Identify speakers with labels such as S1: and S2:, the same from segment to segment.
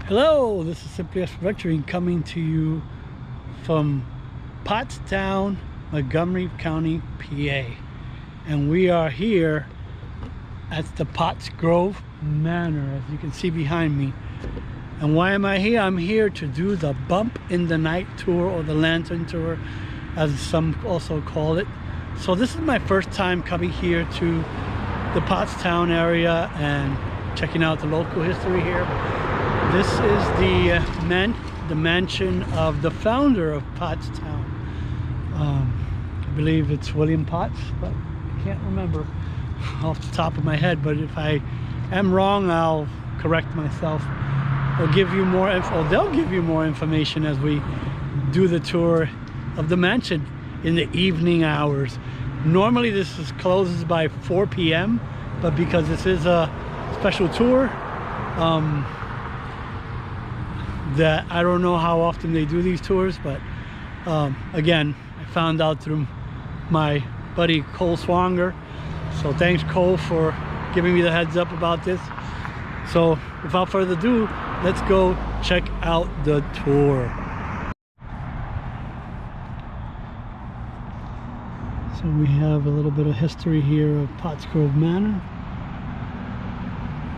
S1: Hello, this is Simply Lecturing coming to you from Pottstown, Montgomery County, PA. And we are here at the Pottsgrove Manor, as you can see behind me. And why am I here? I'm here to do the Bump in the Night tour, or the Lantern tour, as some also call it. So this is my first time coming here to the Pottstown area and checking out the local history here. This is the mansion of the founder of Pottstown. I believe it's William Potts, but I can't remember off the top of my head. But if I am wrong, I'll correct myself. Or give you more info. They'll give you more information as we do the tour of the mansion in the evening hours. Normally this closes by 4 p.m. but because this is a special tour, that I don't know how often they do these tours, but again, I found out through my buddy Cole Swanger. So thanks, Cole, for giving me the heads up about this. So without further ado, let's go check out the tour. So we have a little bit of history here of Pottsgrove Manor.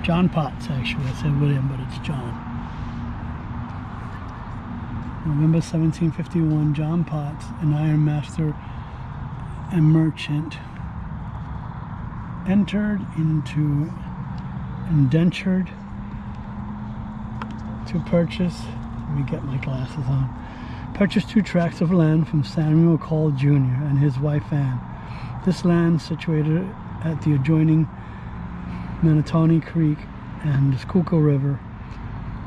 S1: John Potts, actually. I said William, but it's John. November 1751, John Potts, an ironmaster and merchant, entered into indentured to purchase, let me get my glasses on, purchased 2 tracts of land from Samuel Call Jr. and his wife Ann. This land, situated at the adjoining Manatawny Creek and the Schuylkill River,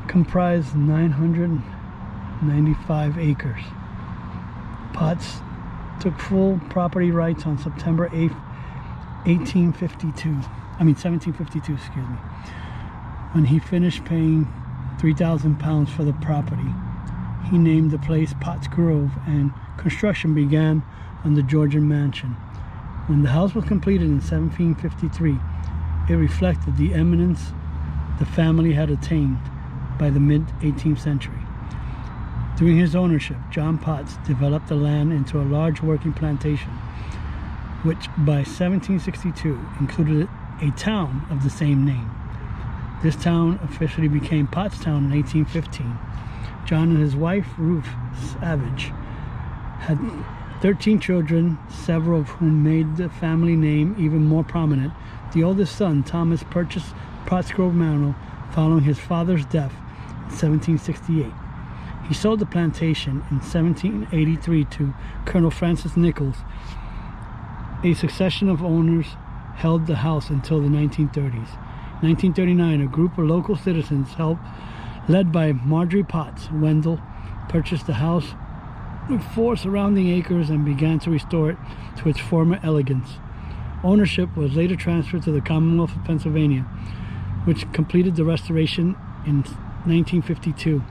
S1: comprised 995 acres. Potts took full property rights on September 8th, 1752, excuse me, when he finished paying £3,000 for the property. He named the place Pottsgrove, and construction began on the Georgian mansion. When the house was completed in 1753, it reflected the eminence the family had attained by the mid-18th century. During his ownership, John Potts developed the land into a large working plantation, which by 1762 included a town of the same name. This town officially became Pottstown in 1815. John and his wife, Ruth Savage, had 13 children, several of whom made the family name even more prominent. The oldest son, Thomas, purchased Pottsgrove Manor following his father's death in 1768. He sold the plantation in 1783 to Colonel Francis Nichols. A succession of owners held the house until the 1930s. In 1939, a group of local citizens, led by Marjorie Potts Wendell, purchased the house with 4 surrounding acres and began to restore it to its former elegance. Ownership was later transferred to the Commonwealth of Pennsylvania, which completed the restoration in 1952.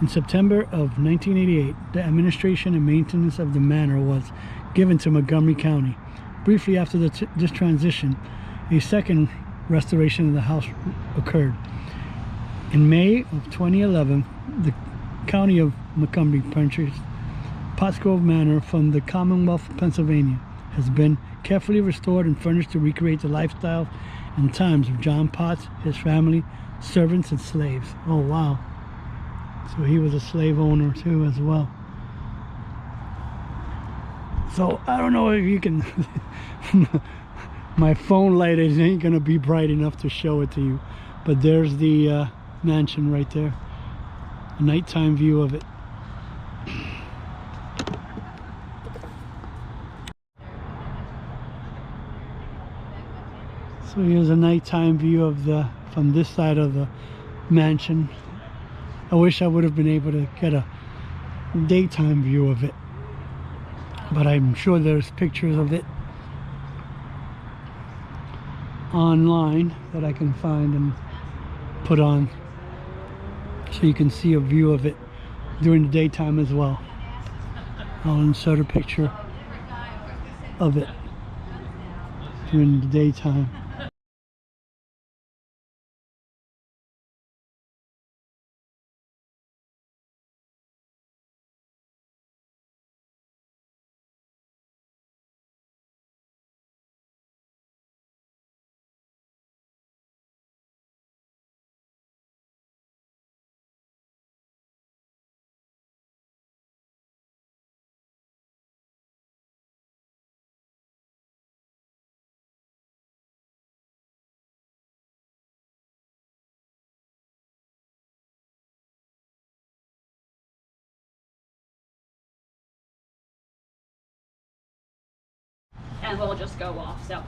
S1: In September of 1988, the administration and maintenance of the manor was given to Montgomery County. Briefly after this transition, a second restoration of the house occurred. In May of 2011, the County of Montgomery purchased Pottsgrove Manor from the Commonwealth of Pennsylvania. Has been carefully restored and furnished to recreate the lifestyle and times of John Potts, his family, servants, and slaves. Oh wow. So he was a slave owner too as well. So I don't know if you can my phone light ain't gonna be bright enough to show it to you, but there's the mansion right there, a nighttime view of it. So here's a nighttime view of from this side of the mansion. I wish I would have been able to get a daytime view of it, but I'm sure there's pictures of it online that I can find and put on, so you can see a view of it during the daytime as well. I'll insert a picture of it during the daytime.
S2: and we'll just go off. So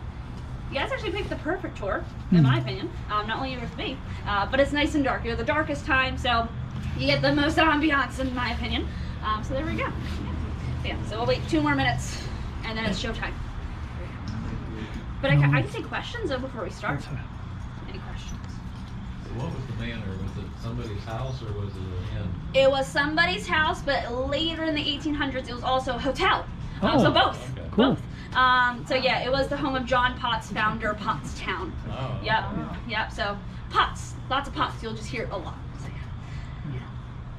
S2: you guys actually picked the perfect tour, in my opinion. Not only with me, but it's nice and dark. You're the darkest time, so you get the most ambiance, in my opinion. So there we go. Yeah, so we'll wait 2 more minutes, and then it's showtime. But I can take questions though before we start. Any questions?
S3: So what was the manor? Was it somebody's house or was it an inn?
S2: It was somebody's house, but later in the 1800s, it was also a hotel. So both.
S3: Okay.
S1: Cool.
S2: Both. So yeah, it was the home of John Potts, founder of Pottstown.
S3: Oh.
S2: Yep. So Potts, lots of Potts. You'll just hear it a lot. So, yeah.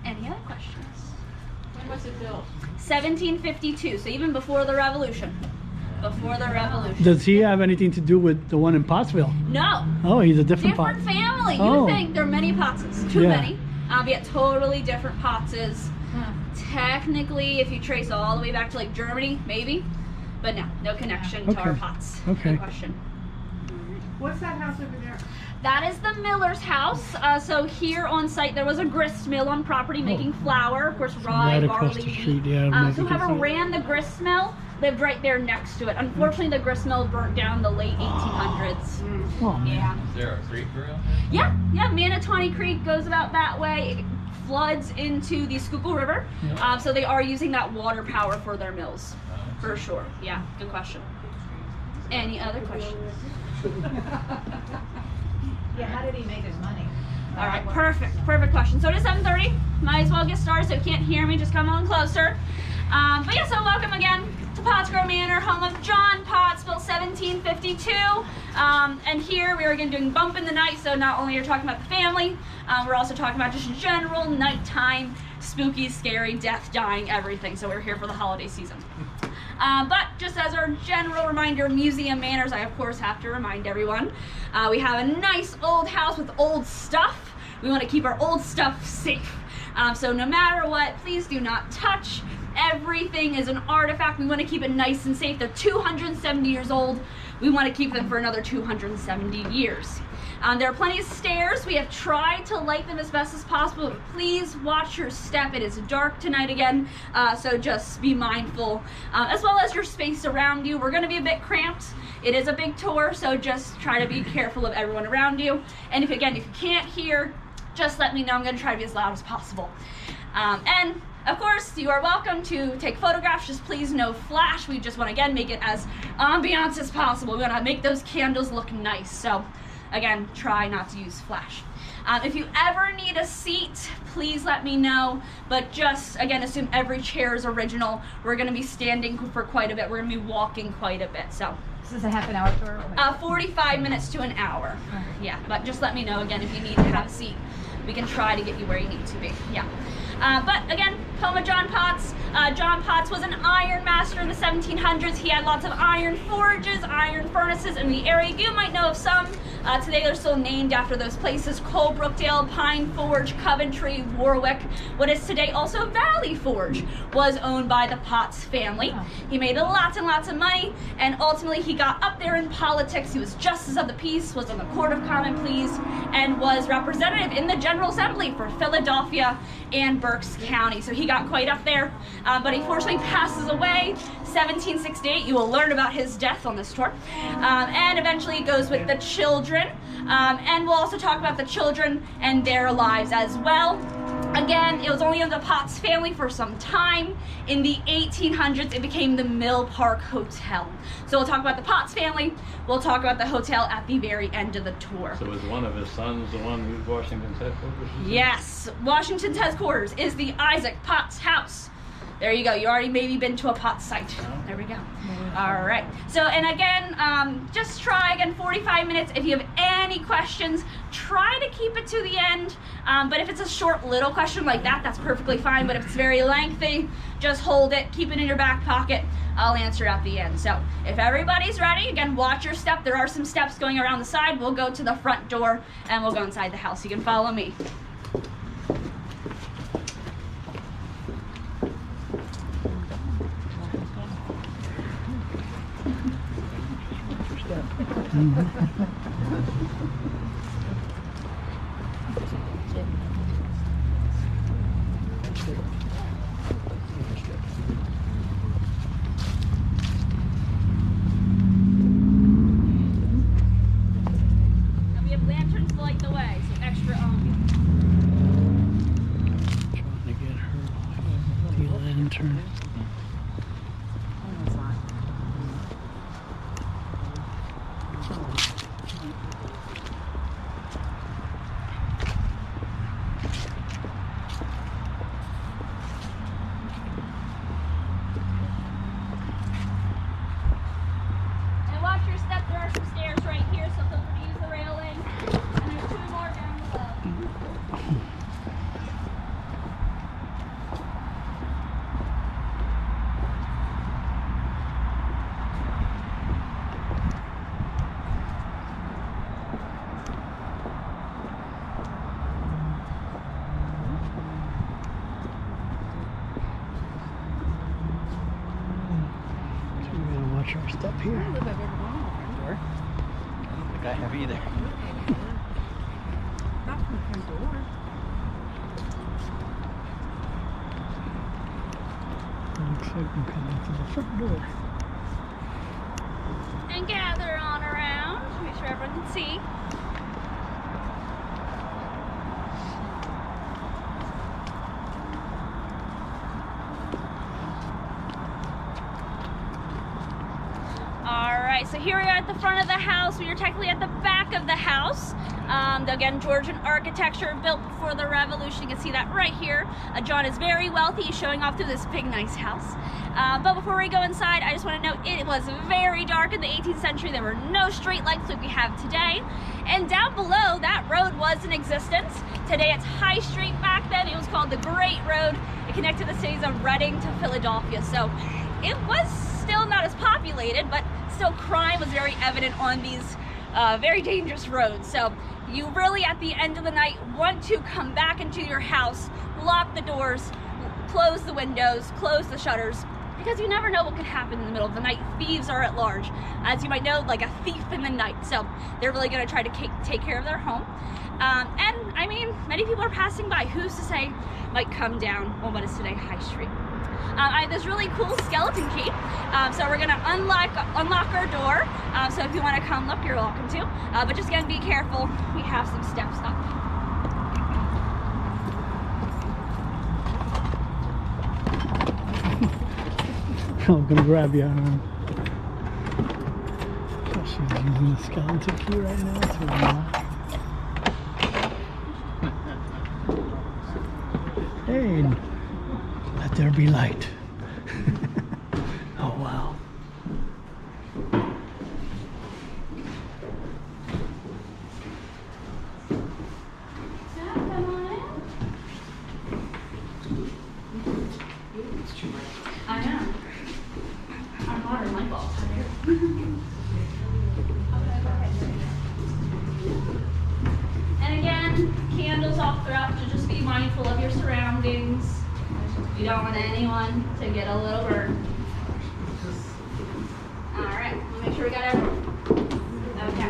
S2: Any other questions?
S4: When was it built?
S2: 1752. So even before the Revolution. Before the Revolution.
S1: Does he have anything to do with the one in Pottsville?
S2: No.
S1: Oh, he's a different Potts.
S2: Family. You
S1: Oh.
S2: would think there are many Pottses. Too many. Yet totally different Pottses. Technically, if you trace all the way back to like Germany, maybe. But no connection to our Potts.
S1: Okay.
S2: No question.
S4: What's that house over there?
S2: That is the miller's house. So here on site, there was a grist mill on property making flour, of course, rye,
S1: Right across
S2: barley,
S1: the
S2: wheat.
S1: street, yeah, maybe
S2: So
S1: you can
S2: whoever
S1: see it.
S2: ran the grist mill lived right there next to it. Unfortunately, the grist mill burnt down in the late 1800s.
S1: Oh, man.
S2: Yeah.
S3: Is there a creek around
S2: Yeah, Manatawny Creek goes about that way. It floods into the Schuylkill River. So they are using that water power for their mills. For sure. Yeah, good question. Any other questions?
S4: Yeah, how did he make his money?
S2: All right, perfect question. So it is 7:30. Might as well get started. So if you can't hear me, just come on closer. But yeah, so welcome again to Pottsgrove Manor, home of John Potts, built 1752. And here we are again doing Bump in the Night. So not only are we talking about the family, we're also talking about just general nighttime, spooky, scary, death, dying, everything. So we're here for the holiday season. But just as our general reminder, museum manners, I of course have to remind everyone, we have a nice old house with old stuff. We want to keep our old stuff safe. So no matter what, please do not touch. Everything is an artifact. We want to keep it nice and safe. They're 270 years old. We want to keep them for another 270 years. There are plenty of stairs. We have tried to light them as best as possible, but please watch your step. It is dark tonight again, so just be mindful, as well as your space around you. We're going to be a bit cramped. It is a big tour, so just try to be careful of everyone around you. And if you can't hear, just let me know. I'm going to try to be as loud as possible. And of course, you are welcome to take photographs, just please no flash. We just want to, again, make it as ambiance as possible. We want to make those candles look nice. So again, try not to use flash. If you ever need a seat, please let me know. But just, again, assume every chair is original. We're going to be standing for quite a bit. We're going to be walking quite a bit. So
S4: This is a half an hour tour?
S2: 45 minutes to an hour. Yeah, but just let me know, again, if you need to have a seat. We can try to get you where you need to be. Yeah. But again, home of John Potts. John Potts was an ironmaster in the 1700s. He had lots of iron forges, iron furnaces in the area. You might know of some. Today they're still named after those places: Colebrookdale, Pine Forge, Coventry, Warwick. What is today also Valley Forge was owned by the Potts family. He made lots and lots of money, and ultimately he got up there in politics. He was Justice of the Peace, was on the Court of Common Pleas, and was representative in the General Assembly for Philadelphia and Berks County. So he got quite up there, but he fortunately passes away 1768. You will learn about his death on this tour. And eventually it goes with the children. And we'll also talk about the children and their lives as well. Again, it was only in the Potts family for some time. In the 1800s, it became the Mill Park Hotel. So we'll talk about the Potts family. We'll talk about the hotel at the very end of the tour.
S3: So was one of his sons the one who's Washington's headquarters?
S2: Yes, Washington's headquarters is the Isaac Potts house. There you go. You already maybe been to a Potts site. There we go. All right. So, and again, just try again 45 minutes. If you have any questions, try to keep it to the end. But if it's a short little question like that, that's perfectly fine. But if it's very lengthy, just hold it, keep it in your back pocket. I'll answer at the end. So if everybody's ready, again, watch your step. There are some steps going around the side. We'll go to the front door and we'll go inside the house. You can follow me.
S1: lantern.
S2: And watch your step. There are some stairs right here, so feel free to use the railing. And there's 2 more down below.
S1: So we're gonna watch our step here.
S5: I don't think I've ever gone in the front door.
S6: I don't think I have either.
S5: Not from the front door.
S1: It looks like we're coming to the front door.
S2: And gather on around. Make sure everyone can see. Alright, so here we are at the front of the house. We are technically at the back of the house. Again, Georgian architecture built before the Revolution. You can see that right here. John is very wealthy. He's showing off through this big, nice house. But before we go inside, I just want to note it was very dark in the 18th century. There were no street lights like we have today. And down below, that road was in existence. Today it's High Street. Back then, it was called the Great Road. It connected the cities of Reading to Philadelphia. So it was still not as populated, but still crime was very evident on these very dangerous roads. So you really, at the end of the night, want to come back into your house, lock the doors, close the windows, close the shutters, because you never know what could happen in the middle of the night. Thieves are at large, as you might know, like a thief in the night. So they're really going to try to take care of their home. And I mean, many people are passing by. Who's to say might come down on what is today High Street. I have this really cool skeleton key, so we're gonna unlock our door. So if you want to come look, you're welcome to. But just again, be careful. We have some steps up.
S1: I'm gonna grab you. So she's using the skeleton key right now to unlock. Hey, let there be light. Oh wow.
S2: Yeah, come on in. I know. Our modern light bulbs are here. And again, candles off throughout, so just be mindful of your surroundings. You don't want anyone to get a little burn. All right, we'll make sure we got everyone. Okay.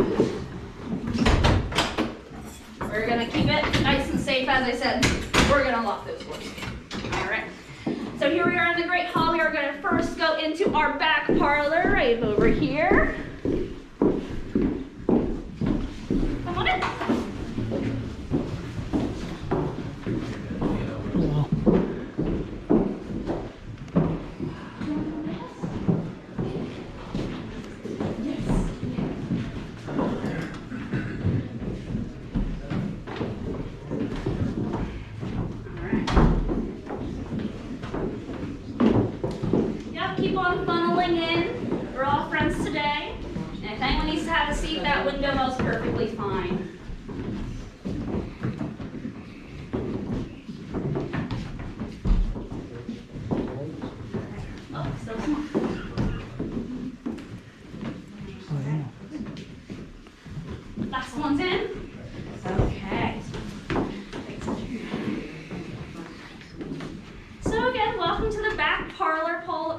S2: We're gonna keep it nice and safe, as I said. We're gonna lock those doors. All right. So here we are in the Great Hall. We are gonna first go into our back parlor right over here. Come on in.
S1: Wow.
S2: Keep on funneling in. We're all friends today. And if anyone needs to have a seat, that window is perfectly fine. Oh, still small. Last one's in. Okay. So again, welcome to the back parlor.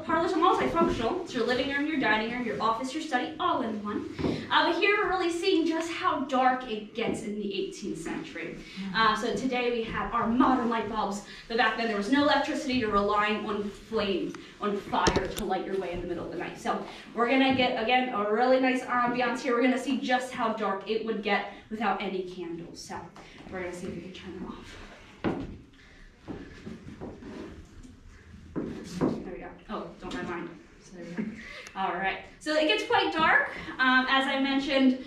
S2: Parlors are multifunctional. It's your living room, your dining room, your office, your study, all in one. But here we're really seeing just how dark it gets in the 18th century. So today we have our modern light bulbs, but back then there was no electricity. You're relying on flame, on fire to light your way in the middle of the night. So we're gonna get, again, a really nice ambiance here. We're gonna see just how dark it would get without any candles. So we're gonna see if we can turn them off. Oh, don't mind. So there we go. All right. So it gets quite dark. As I mentioned,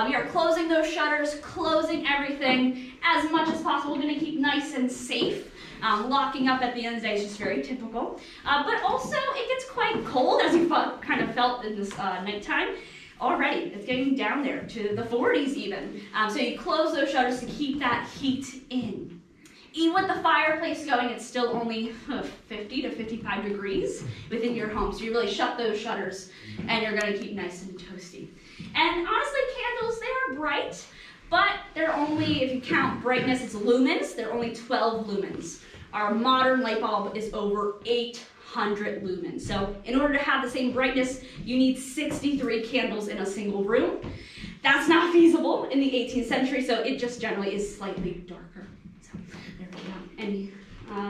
S2: we are closing those shutters, closing everything as much as possible. We're going to keep nice and safe. Locking up at the end of the day is just very typical. But also, it gets quite cold, as you kind of felt in this nighttime. Already, it's getting down there to the 40s even. So you close those shutters to keep that heat in. Even with the fireplace going, it's still only 50 to 55 degrees within your home. So you really shut those shutters and you're gonna keep nice and toasty. And honestly, candles, they are bright, but they're only, if you count brightness, it's lumens, they're only 12 lumens. Our modern light bulb is over 800 lumens. So in order to have the same brightness, you need 63 candles in a single room. That's not feasible in the 18th century, so it just generally is slightly darker. So there we go. And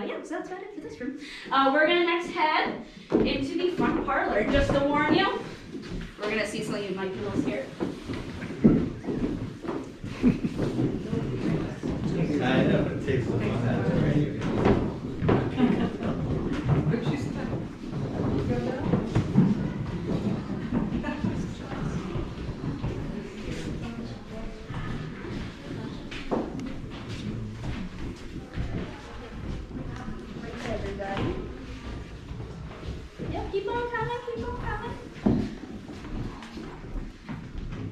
S2: yeah, so that's about it for this room. We're gonna next head into the front parlor. Just to warn you, we're gonna see something you might be a little scared.
S3: I know, it takes some of that, right?
S2: Yep, keep on coming, keep on coming.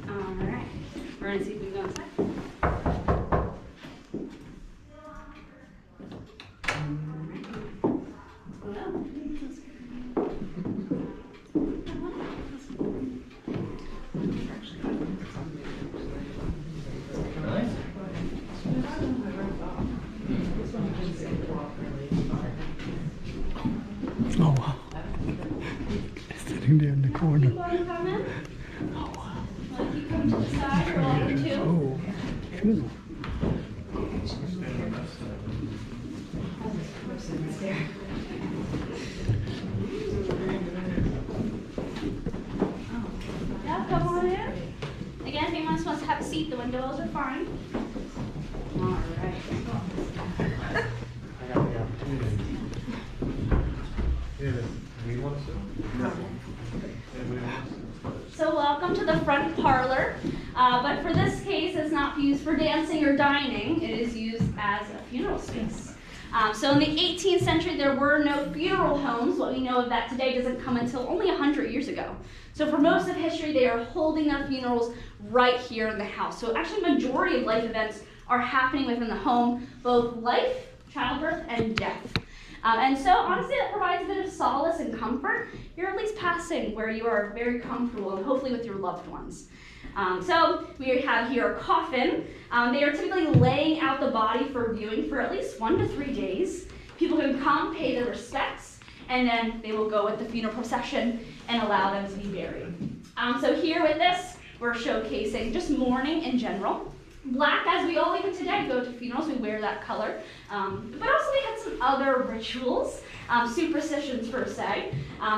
S2: All right, we're gonna see if we can go inside.
S1: Oh wow. Sitting there in the corner.
S2: Keep on coming.
S1: Oh wow.
S2: Well, keep coming to the side, you're welcome to.
S1: Oh, cool.
S2: Yeah, come on in. Again, if anyone wants to have a seat, the windows are fine. All right.
S3: I got the opportunity. Yeah, we want to? No.
S2: So welcome to the front parlor, but for this case, it's not used for dancing or dining. It is used as a funeral space. So in the 18th century, there were no funeral homes. What we know of that today doesn't come until only 100 years ago. So for most of history, they are holding their funerals right here in the house. So actually, majority of life events are happening within the home, both life, childbirth, and death. And so honestly, that provides a bit of solace and comfort. You're at least passing where you are very comfortable and hopefully with your loved ones. So we have here a coffin. They are typically laying out the body for viewing for at least 1 to 3 days. People can come, pay their respects, and then they will go with the funeral procession and allow them to be buried. So here with this, we're showcasing just mourning in general. Black, as we all even today go to funerals, we wear that color. But also they had some other rituals, superstitions per se.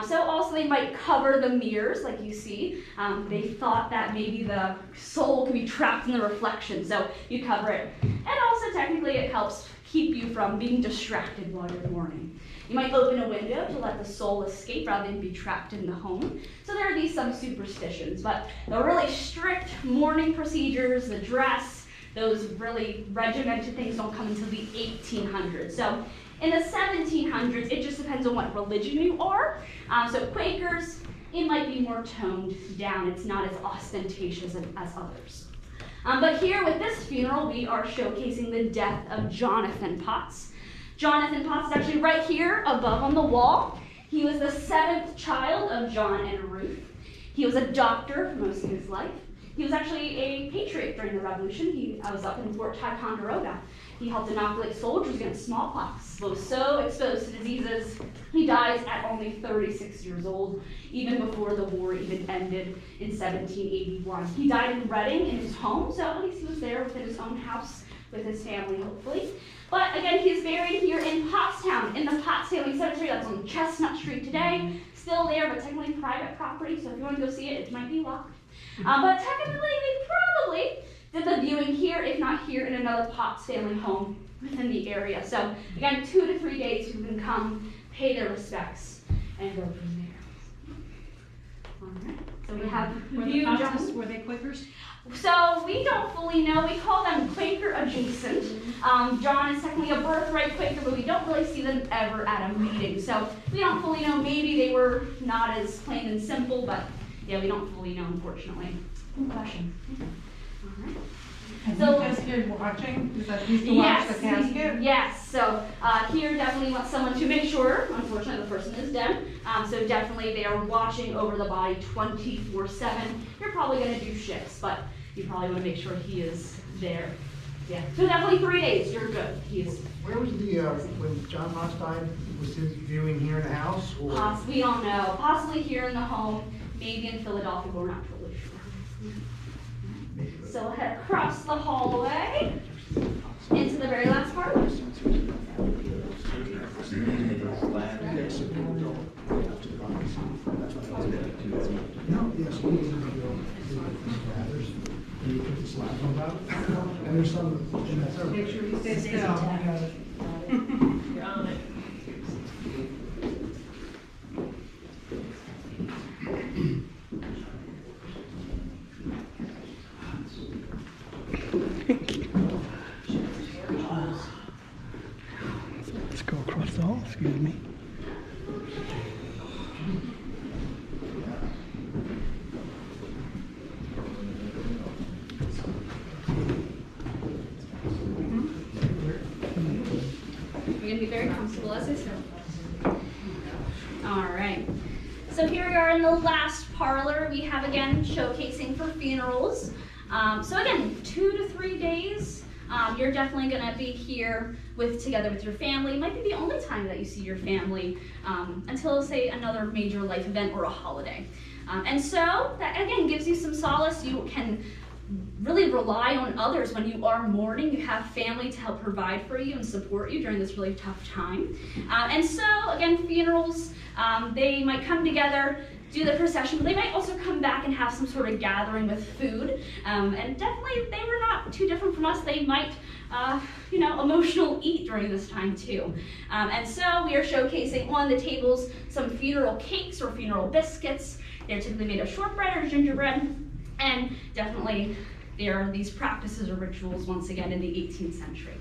S2: So also they might cover the mirrors like you see. They thought that maybe the soul could be trapped in the reflection, so you cover it. And also technically it helps keep you from being distracted while you're mourning. You might open a window to let the soul escape rather than be trapped in the home. So there are these some superstitions, but the really strict mourning procedures, the dress, those really regimented things don't come until the 1800s. So in the 1700s, it just depends on what religion you are. So Quakers, it might be more toned down. It's not as ostentatious as others. But here with this funeral, we are showcasing the death of Jonathan Potts. Jonathan Potts is actually right here above on the wall. He was the 7th child of John and Ruth. He was a doctor for most of his life. He was actually a patriot during the Revolution. He was up in Fort Ticonderoga. He helped inoculate soldiers against smallpox. He was so exposed to diseases, he dies at only 36 years old, even before the war even ended in 1781. He died in Reading in his home, so at least he was there within his own house with his family, hopefully. But again, he is buried here in Pottstown, in the Potts family cemetery. That's on Chestnut Street today. Still there, but technically private property, so if you want to go see it, it might be locked. But technically, they probably did the viewing here, if not here, in another Potts family home within the area. So again, 2 to 3 days, you can come, pay their respects. and go from there. Alright, so we have
S4: Were
S2: view
S4: the
S2: John.
S4: Potts, were they Quakers?
S2: So we don't fully know. We call them Quaker adjacent. John is technically a birthright Quaker, but we don't really see them ever at a meeting. So we don't fully know. Maybe they were not as plain and simple, but yeah, we don't fully know, unfortunately. Good question. All right.
S4: And
S2: So-
S4: you guys here watching? Is that used to watch the casket?
S2: Yes. So here definitely want someone to make sure, unfortunately the person is dead, so definitely they are watching over the body 24/7. You're probably going to do shifts, but you probably want to make sure he is there. Yeah. So definitely 3 days, you're good. He's
S7: Where was the, when John Potts died, was his viewing here in the house, or?
S2: we don't know. Possibly here in the home, maybe in Philadelphia, but we're not totally sure. So we'll head across the hallway into the very last part.
S7: No, yes, we need to go. And you put the slabs on top, and there's some in that circle.
S4: Make sure you stay still. You're on it.
S1: Let's go across the hall, excuse me.
S2: You're going to be very comfortable as I said. All right. So here we are in the last parlor. We have again showcasing for funerals. So again, 2 to 3 days. You're definitely going to be here together with your family. It might be the only time that you see your family until, say, another major life event or a holiday. And so that again gives you some solace. You can really rely on others when you are mourning. You have family to help provide for you and support you during this really tough time. And so again, funerals, they might come together, do the procession, but they might also come back and have some sort of gathering with food. And definitely they were not too different from us. They might, emotional eat during this time too. And so we are showcasing on the tables some funeral cakes or funeral biscuits. They're typically made of shortbread or gingerbread. And definitely there are these practices or rituals once again in the 18th century.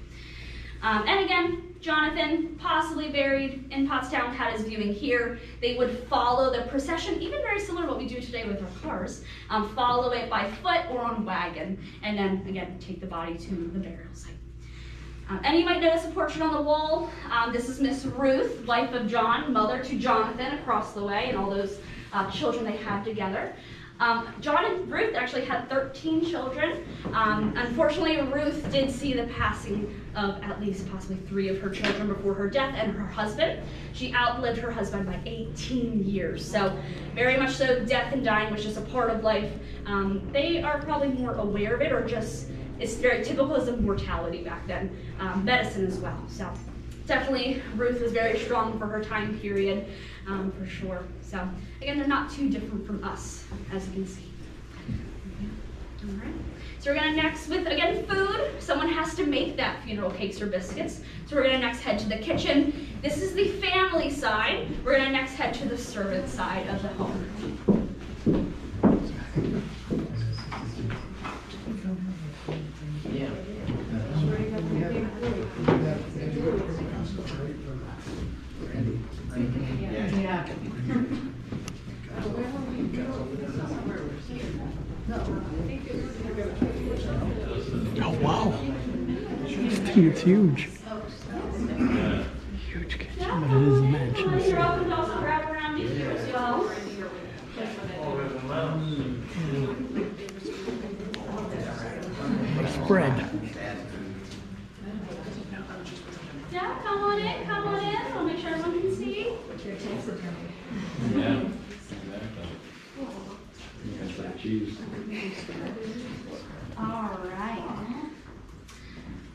S2: And again, Jonathan, possibly buried in Pottstown, had his viewing here. They would follow the procession, even very similar to what we do today with our cars, follow it by foot or on wagon, and then again, take the body to the burial site. And you might notice a portrait on the wall. This is Miss Ruth, wife of John, mother to Jonathan across the way, and all those children they had together. John and Ruth actually had 13 children. Unfortunately, Ruth did see the passing of at least possibly 3 of her children before her death and her husband. She outlived her husband by 18 years. So very much so, death and dying was just a part of life. They are probably more aware of it, or just, it's very typical as a mortality back then. Medicine as well. So definitely Ruth was very strong for her time period, for sure. So again, they're not too different from us, as you can see. All right. So we're gonna next with, again, food. Someone has to make that funeral cakes or biscuits. So we're gonna next head to the kitchen. This is the family side. We're gonna next head to the servant side of the home.
S6: Yeah.
S4: Yeah.
S1: Oh, wow. This thing is huge. Huge kitchen, but it is a mansion.
S2: You're welcome to also grab around me here as well.
S1: Spread.
S2: Yeah, come on in, come on in. I'll make sure everyone can see.
S3: Yeah, exactly. Cheese.
S2: All right.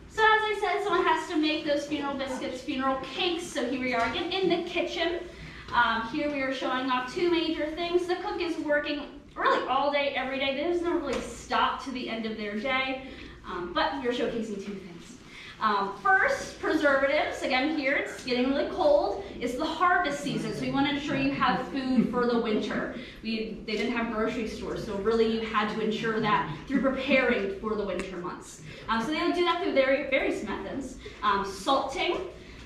S2: So as I said, someone has to make those funeral biscuits, funeral cakes. So here we are again in the kitchen. Here we are showing off 2 major things. The cook is working really all day, every day. There's no really stop to the end of their day, but we're showcasing 2 things. First, preservatives. Again, here it's getting really cold. It's the harvest season, so you want to ensure you have food for the winter. They didn't have grocery stores, so really you had to ensure that through preparing for the winter months. So they would do that through various methods. Salting,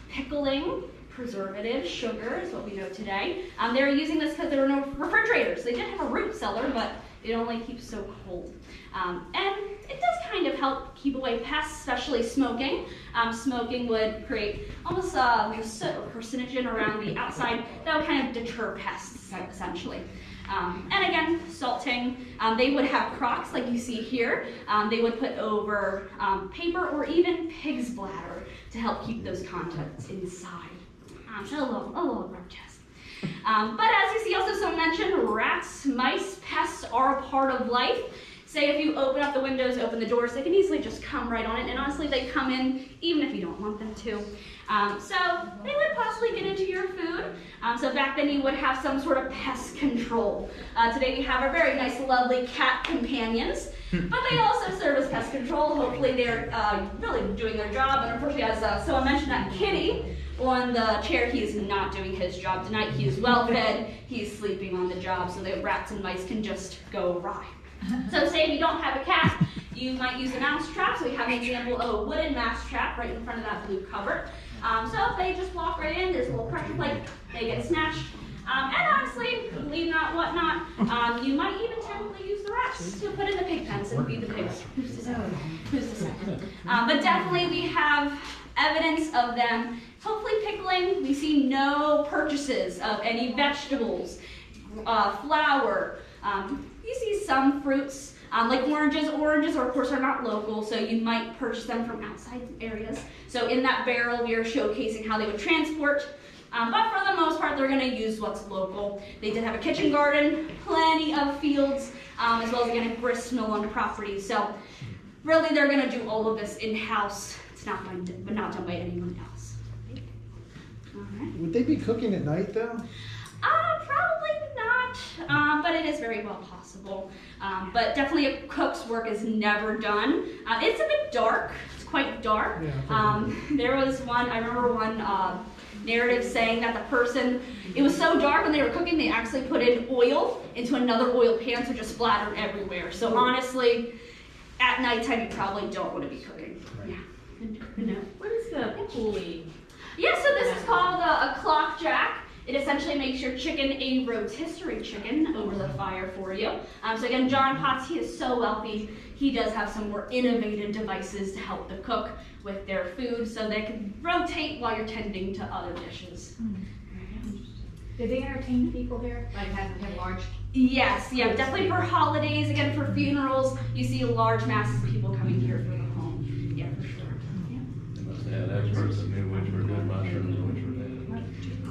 S2: pickling, preservatives, sugar is what we know today. They were using this because there were no refrigerators. They did have a root cellar, but it only keeps so cold. And it does kind of help keep away pests, especially smoking. Smoking would create almost like a soot or carcinogen around the outside that would kind of deter pests, essentially. And again, salting. They would have crocks like you see here. They would put over paper or even pig's bladder to help keep those contents inside. So a little grotesque. But as you see also so mentioned, rats, mice, pests are a part of life. Say if you open up the windows, open the doors, they can easily just come right on it, and honestly they come in even if you don't want them to. So they would possibly get into your food. So back then you would have some sort of pest control. Today we have our very nice lovely cat companions, but they also serve as pest control. Hopefully they're really doing their job, and unfortunately as someone mentioned, that kitty on the chair, he is not doing his job tonight. He is well fed, he's sleeping on the job, so the rats and mice can just go awry. So say if you don't have a cat, you might use a mouse trap. So we have an example of a wooden mouse trap right in front of that blue cover. So if they just walk right in, there's a little pressure plate, they get snatched. And honestly, believe not, what not, you might even technically use the rats to put in the pig pens and feed the pigs. Who's to say? But definitely we have evidence of them. Hopefully pickling, we see no purchases of any vegetables, flour. You see some fruits, like oranges. Oranges, of course, are not local, so you might purchase them from outside areas. So in that barrel, we are showcasing how they would transport. But for the most part, they're going to use what's local. They did have a kitchen garden, plenty of fields, as well as, again, a grist mill on property. So really, they're going to do all of this in-house. It's not done by anyone else. All right.
S7: Would they be cooking at night though?
S2: Probably not, but it is very well possible. But definitely a cook's work is never done. It's a bit dark, it's quite dark.
S7: Yeah,
S2: there was I remember one narrative saying that the person, it was so dark when they were cooking, they actually put in oil into another oil pan, so just splattered everywhere. So honestly, at nighttime, you probably don't want to be cooking. Yeah. No.
S5: What is the pulley?
S2: Yeah, so this is called a clock jack. It essentially makes your chicken a rotisserie chicken over the fire for you. So again, John Potts, he is so wealthy. He does have some more innovative devices to help the cook with their food so they can rotate while you're tending to other dishes.
S4: Did they entertain people there? Like have large?
S2: Yes, yeah, definitely for holidays, again for funerals, you see large masses of people coming here for the home. Yeah, for sure. Yeah.
S3: They must have had experts that knew which were good mushrooms and which were bad.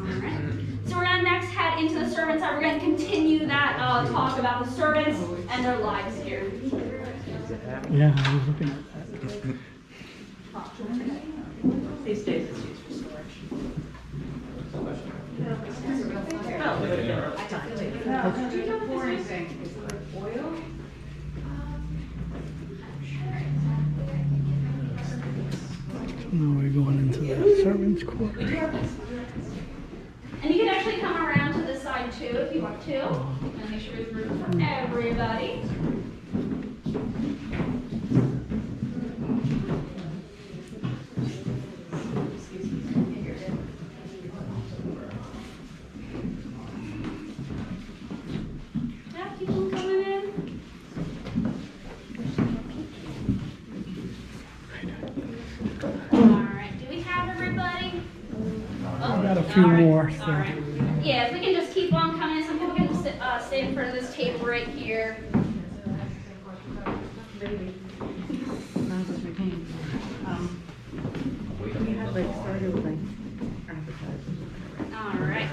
S2: Alright, so we're going to next head into the servants' side. We're going to continue that talk about the servants and their lives here.
S1: Yeah, I was looking at that.
S5: These days it's used for storage.
S4: Do you know the pouring thing? Is it like oil?
S1: Now we're going into the servants' quarters.
S2: And you can actually come around to this side too if you want to. And make sure there's room for everybody. Yeah, keep them coming in. Alright, do we have everybody?
S1: I got a few more. So.
S2: All right. Yeah, if we can just keep on coming in, some people can stay in front of this table right here.
S5: We had like started with like advertising.
S2: All right.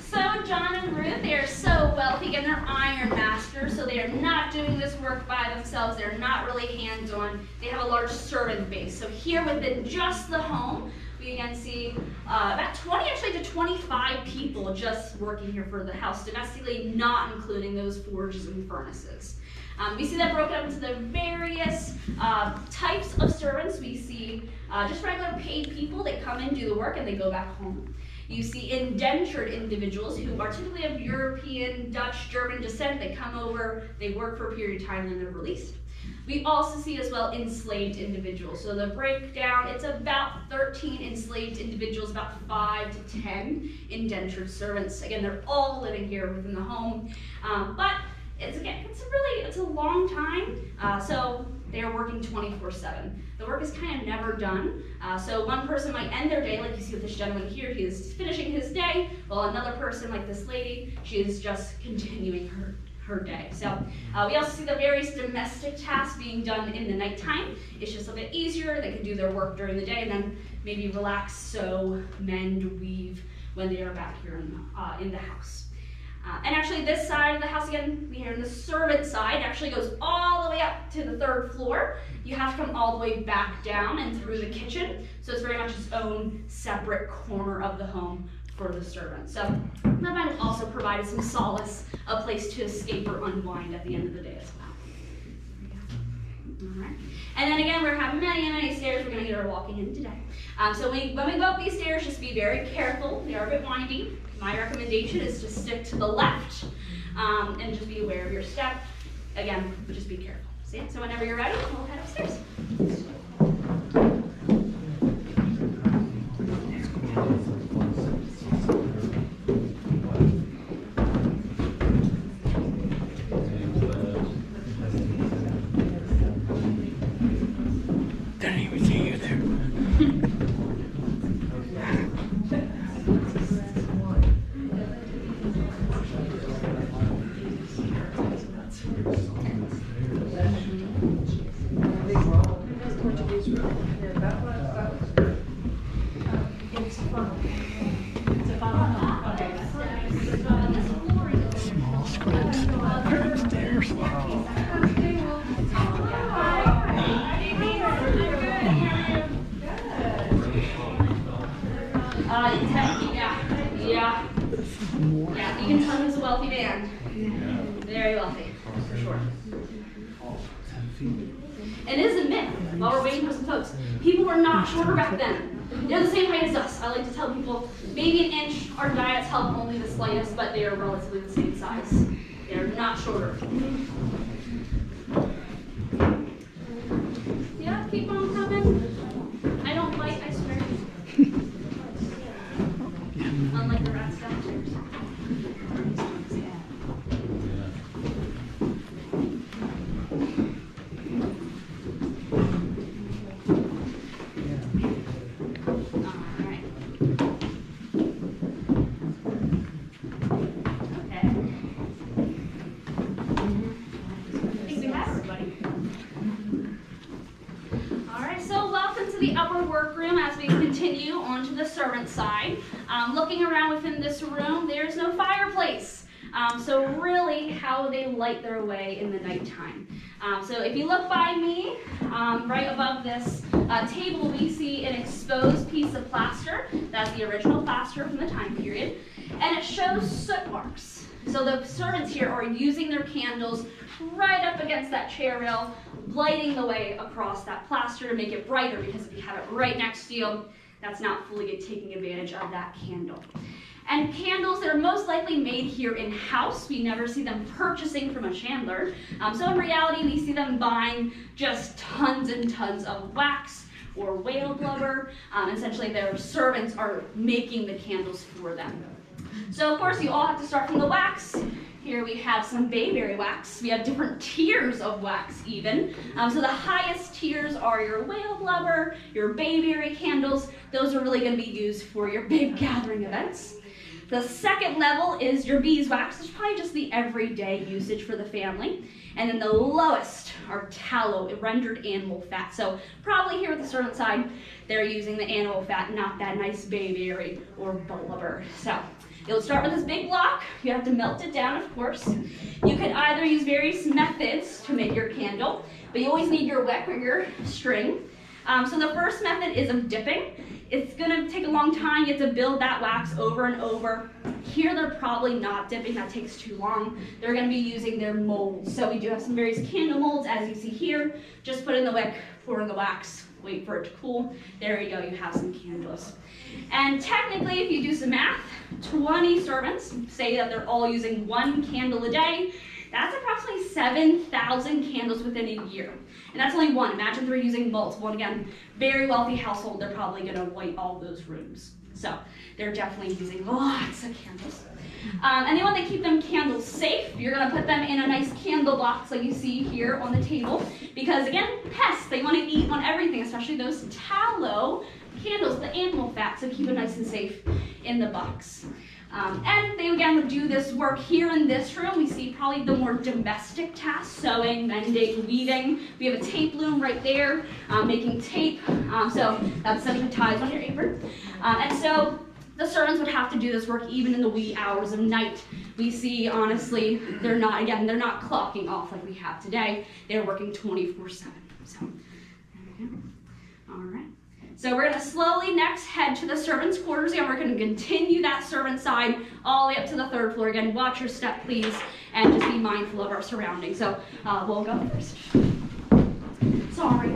S2: So John and Ruth, they are so wealthy and they're ironmasters, so they are not doing this work by themselves. They're not really hands-on. They have a large servant base. So here within just the home, we again see about 20 actually to 25 people just working here for the house domestically, not including those forges and furnaces. We see that broken up into the various types of servants. We see just regular paid people. They come in, do the work, and they go back home. You see indentured individuals who are typically of European, Dutch, German descent. They come over, they work for a period of time, and then they're released. We also see as well enslaved individuals. So the breakdown, it's about 13 enslaved individuals, about 5 to 10 indentured servants. Again, they're all living here within the home, but it's a long time. So they are working 24/7. The work is kind of never done. So one person might end their day, like you see with this gentleman here, he is finishing his day, while another person, like this lady, she is just continuing her day. So we also see the various domestic tasks being done in the nighttime. It's just a bit easier. They can do their work during the day and then maybe relax, sew, mend, weave when they are back here in the house. And actually this side of the house, again, we are in the servant side, actually goes all the way up to the 3rd floor. You have to come all the way back down and through the kitchen. So it's very much its own separate corner of the home for the servants. So that might have also provided some solace, a place to escape or unwind at the end of the day as well. All right. And then again, we're having many stairs we're going to get our walking in today. So when we go up these stairs, just be very careful. They are a bit windy. My recommendation is to stick to the left and just be aware of your step. Again, just be careful. So whenever you're ready, we'll head upstairs.
S1: Didn't even see you there. Small squibs. Upstairs.
S2: Yeah, you can tell he was a wealthy man. Very wealthy, for sure. And it is a myth, while we're waiting for some folks, people were not shorter back then. They're the same height as us. I like to tell people, maybe an inch, our diets help only the slightest, but they are relatively the same size. They're not shorter. Yeah, keep on coming. I don't bite, I swear. Unlike the rats downstairs. Side. Looking around within this room, there's no fireplace. So really, how they light their way in the nighttime. So if you look by me, right above this table, we see an exposed piece of plaster. That's the original plaster from the time period. And it shows soot marks. So the servants here are using their candles right up against that chair rail, lighting the way across that plaster to make it brighter, because if you have it right next to you, that's not fully taking advantage of that candle. And candles, they're most likely made here in-house. We never see them purchasing from a chandler. So in reality, we see them buying just tons and tons of wax or whale blubber. Essentially, their servants are making the candles for them. So of course, you all have to start from the wax. Here we have some bayberry wax. We have different tiers of wax even. So the highest tiers are your whale blubber, your bayberry candles. Those are really going to be used for your big gathering events. The second level is your beeswax, which is probably just the everyday usage for the family. And then the lowest are tallow, rendered animal fat. So probably here at the servant side, they're using the animal fat, not that nice bayberry or blubber. So you'll start with this big block. You have to melt it down, of course. You could either use various methods to make your candle, but you always need your wick or your string. So the first method is of dipping. It's gonna take a long time. You have to build that wax over and over. Here they're probably not dipping, that takes too long. They're gonna be using their molds. So we do have some various candle molds, as you see here. Just put in the wick, pour in the wax, wait for it to cool. There you go, you have some candles. And technically, if you do some math, 20 servants, say that they're all using 1 candle a day, that's approximately 7,000 candles within a year. And that's only one. Imagine they're using multiple. And again, very wealthy household, they're probably gonna light all those rooms. So they're definitely using lots of candles. And they want to keep them candles safe. You're gonna put them in a nice candle box like you see here on the table. Because again, pests, they wanna eat on everything, especially those tallow candles, the animal fat, so keep it nice and safe in the box. And they again would do this work here in this room. We see probably the more domestic tasks, sewing, mending, weaving. We have a tape loom right there, making tape. So that's setting the ties on your apron. And so the servants would have to do this work even in the wee hours of night. We see, honestly, they're not clocking off like we have today. They're working 24/7. So, there we go. All right. So we're gonna slowly next head to the servants' quarters, and we're gonna continue that servant side all the way up to the 3rd floor. Again, watch your step, please, and just be mindful of our surroundings. So we'll go first. Sorry.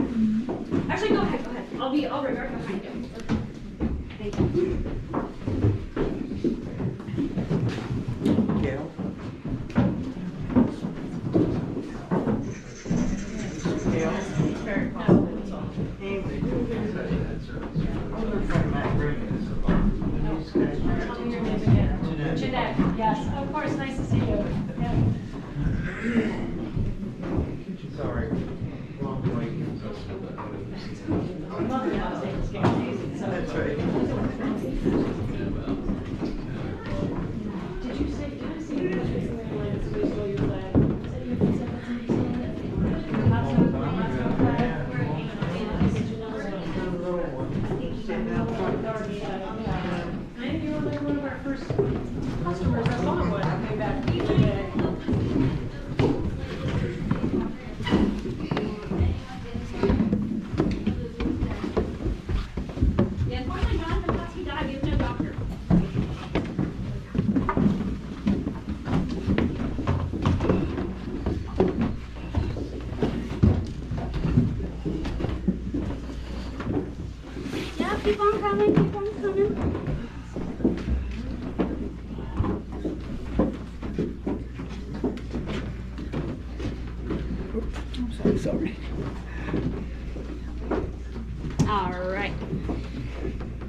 S2: Actually, go ahead. I'll be right behind you. Thank you.
S6: Gail?
S4: Jeanette, yes, of course, nice to see you. Yeah.
S6: Sorry. That's right.
S4: Did you say, did I see you recently in Lance, we saw your flag? Said you had said that to me. Pottsgrove flag. And you were like one of our first customers at Longwood. I came back each day.
S2: Yeah, unfortunately, Jonathan Potts, he died. He was no doctor. Yeah, keep on coming, keep on coming.
S1: Sorry.
S2: All right.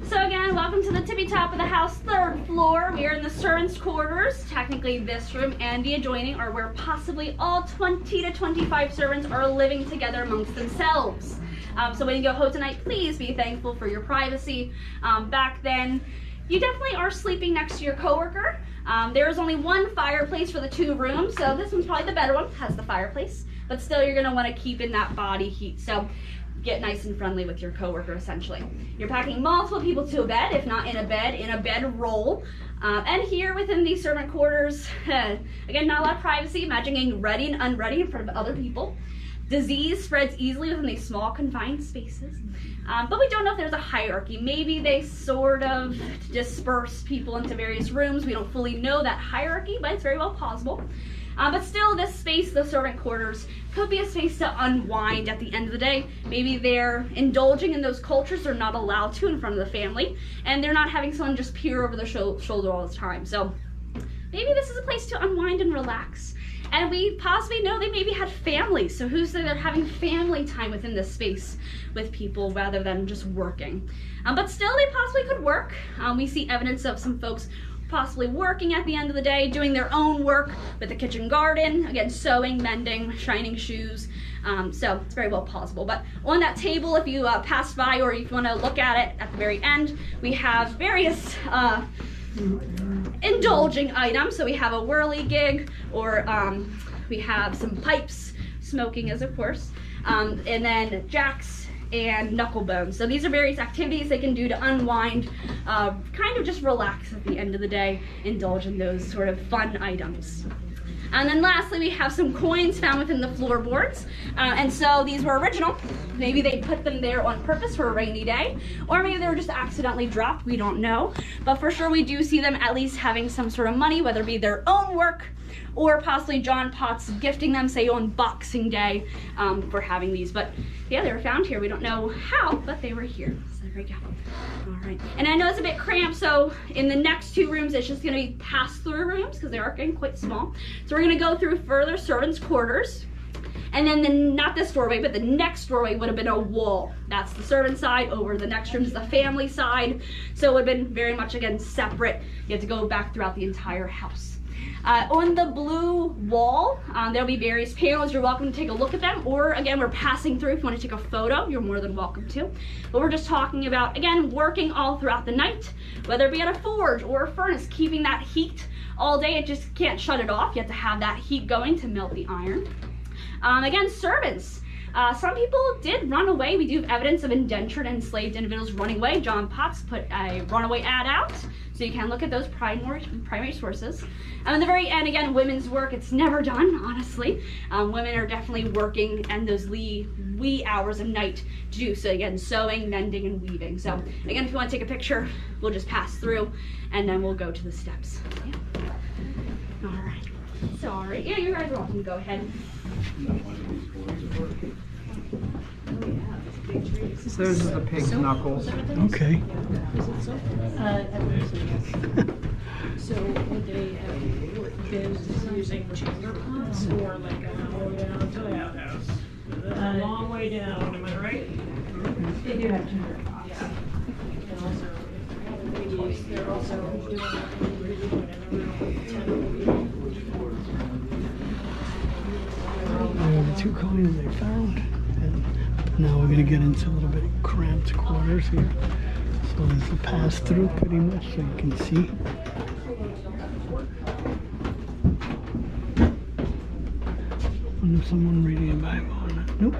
S2: So again, welcome to the tippy top of the house, 3rd floor. We are in the servants' quarters. Technically, this room and the adjoining are where possibly all 20 to 25 servants are living together amongst themselves. So when you go home tonight, please be thankful for your privacy. Back then, you definitely are sleeping next to your coworker. There is only one fireplace for the 2 rooms, so this one's probably the better one, has the fireplace. But still, you're gonna wanna keep in that body heat. So get nice and friendly with your coworker, essentially. You're packing multiple people to a bed, if not in a bed roll. And here within these servant quarters, again, not a lot of privacy. Imagine getting ready and unready in front of other people. Disease spreads easily within these small confined spaces. But we don't know if there's a hierarchy. Maybe they sort of disperse people into various rooms. We don't fully know that hierarchy, but it's very well possible. But still, this space, the servant quarters, could be a space to unwind at the end of the day. Maybe they're indulging in those cultures they're not allowed to in front of the family, and they're not having someone just peer over their shoulder all the time. So maybe this is a place to unwind and relax. And we possibly know they maybe had families, so who's there having family time within this space with people rather than just working. But still, they possibly could work. We see evidence of some folks possibly working at the end of the day, doing their own work with the kitchen garden, again, sewing, mending, shining shoes. So it's very well possible. But on that table, if you pass by or if you want to look at it at the very end, we have various indulging items. So we have a whirligig, or we have some pipes, smoking is of course, and then jacks and knuckle bones. So these are various activities they can do to unwind, kind of just relax at the end of the day, indulge in those sort of fun items. And then lastly, we have some coins found within the floorboards. And so these were original. Maybe they put them there on purpose for a rainy day, or maybe they were just accidentally dropped, we don't know. But for sure we do see them at least having some sort of money, whether it be their own work or possibly John Potts gifting them, say, on Boxing Day for having these. But yeah, they were found here. We don't know how, but they were here. So there we go. All right. And I know it's a bit cramped, so in the next 2 rooms, it's just going to be pass-through rooms because they are getting quite small. So we're going to go through further servants' quarters. And then not this doorway, but the next doorway would have been a wall. That's the servant side. Over the next room is the family side. So it would have been very much, again, separate. You have to go back throughout the entire house. On the blue wall, there'll be various panels. You're welcome to take a look at them. Or again, we're passing through. If you want to take a photo, you're more than welcome to. But we're just talking about, again, working all throughout the night, whether it be at a forge or a furnace, keeping that heat all day. It just can't shut it off. You have to have that heat going to melt the iron. Again, servants. Some people did run away. We do have evidence of indentured and enslaved individuals running away. John Potts put a runaway ad out, so you can look at those primary sources. And in the very end, again, women's work, it's never done, honestly. Women are definitely working and those wee hours of night to do so. Again, sewing, mending, and weaving. So again, if you want to take a picture, we'll just pass through and then we'll go to the steps. Yeah. All right. Sorry. Yeah, you guys are welcome to go ahead.
S6: So this is the pig's knuckles.
S1: Okay.
S4: So would they have been using chamber pots or like a way down to the outhouse? A long way down, am I right? They do have chamber pots. Yeah. And also, ladies, they're also doing
S1: The 2 coins they found, and now we're going to get into a little bit cramped quarters here. So there's a pass through pretty much, so you can see. Wonder if someone reading a Bible or not. Nope.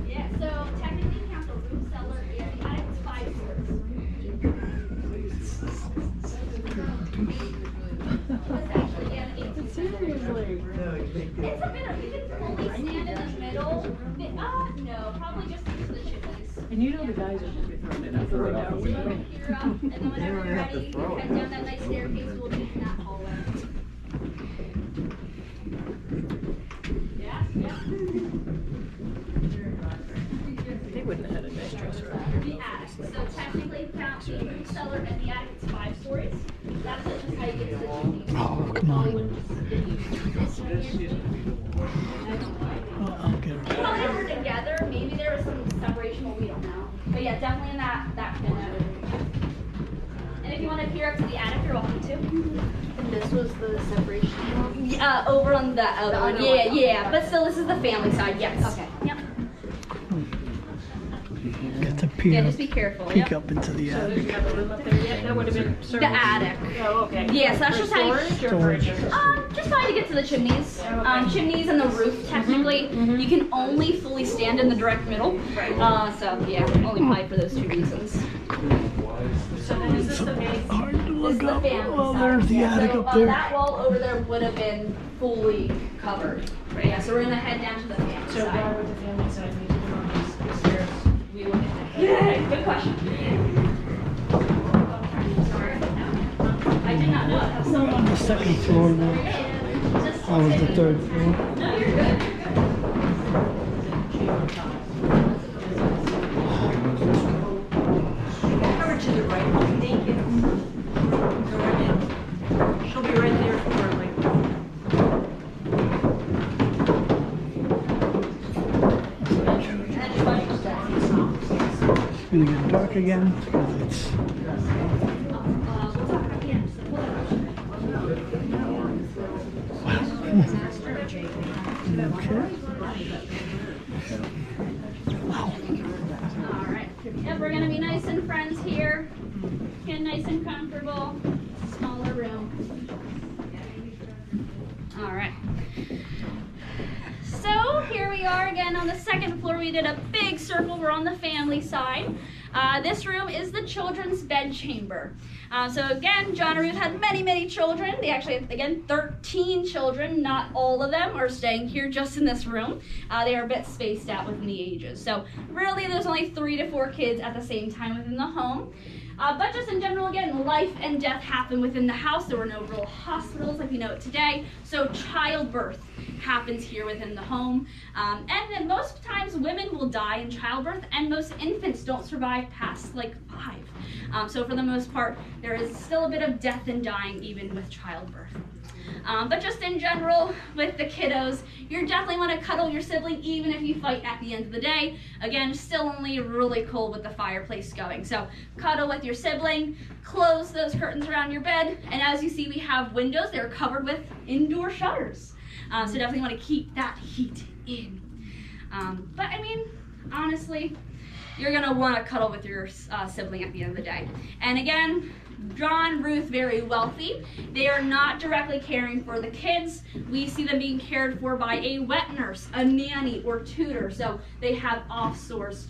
S2: Yeah, so technically you count the roof, cellar, and the attic, it's 5 stories. It's actually, yeah, it's a bit of, you can only stand in the middle. No, probably just into the chimneys.
S4: And you know the guys are going to be throwing it out the window.
S2: So you can peer up, and then whenever you're ready, you head down that nice staircase, we'll be in that hallway. Yeah, yeah.
S4: They wouldn't have had a nice dresser.
S2: The attic. So technically, count the root cellar and the attic, it's 5 stories. That's just how you get to the chimney.
S1: Oh, come on. I'll get it.
S2: Well, they were together. Maybe there was some separation, but we don't know. But yeah, definitely in that corner. And if you want to peer up to the attic, you're welcome to.
S5: And this was the separation one?
S2: Yeah, over on the other one.
S5: other
S2: Yeah,
S5: one.
S2: yeah. But still, this is the family side. Yes.
S5: Okay.
S2: Yep.
S1: Get to
S2: Yeah,
S1: peek
S2: just be careful.
S1: peek
S2: Yep.
S1: up into the
S4: So did
S1: attic.
S4: you have a room up there yet? That would have been
S2: The attic.
S4: Oh, okay.
S2: Yeah, so that's just how you.
S4: Storage or
S1: Storage.
S2: Just fine to get to the chimneys. Chimneys and the roof, technically, you can only fully stand in the direct middle. So yeah, only probably for those 2 reasons.
S4: So then is this the main?
S1: Hard to
S2: This is
S1: look
S2: the
S1: up.
S2: family
S1: Oh,
S2: side.
S1: there's the attic
S2: So,
S1: up there.
S2: that wall over there would have been fully covered. Right, yeah, so we're gonna head down to the family
S4: So why
S2: side.
S4: would the family side need to go on these stairs?
S2: We will get there. Yeah, good question. Sorry. I did not know. I have
S1: We're
S2: so
S1: on the 2nd floor now. I was the 3rd floor.
S2: No, you're good.
S4: Cover to the right. Thank you. Go right in. She'll be right there shortly.
S1: It's gonna get dark again because it's okay. Wow.
S2: Alright. Yep, we're gonna be nice and friends here. Get nice and comfortable. Smaller room. Alright. So, here we are again on the second floor. We did a big circle. We're on the family side. This room is the children's bed chamber. So again, John and Ruth had many children. They actually had, again, 13 children. Not all of them are staying here just in this room. They are a bit spaced out within the ages. So really, there's only 3 to 4 kids at the same time within the home. But just in general, again, life and death happen within the house. There were no real hospitals like we know it today. So childbirth happens here within the home. And then most times women will die in childbirth, and most infants don't survive past like 5. So for the most part, there is still a bit of death and dying even with childbirth. But just in general, with the kiddos, you definitely want to cuddle your sibling even if you fight at the end of the day. Again, still only really cold with the fireplace going. So cuddle with your sibling, close those curtains around your bed, and as you see, we have windows. They're covered with indoor shutters. So definitely want to keep that heat in. But I mean, honestly, you're going to want to cuddle with your sibling at the end of the day. And again, John, Ruth, very wealthy. They are not directly caring for the kids. We see them being cared for by a wet nurse, a nanny, or tutor. So they have off-sourced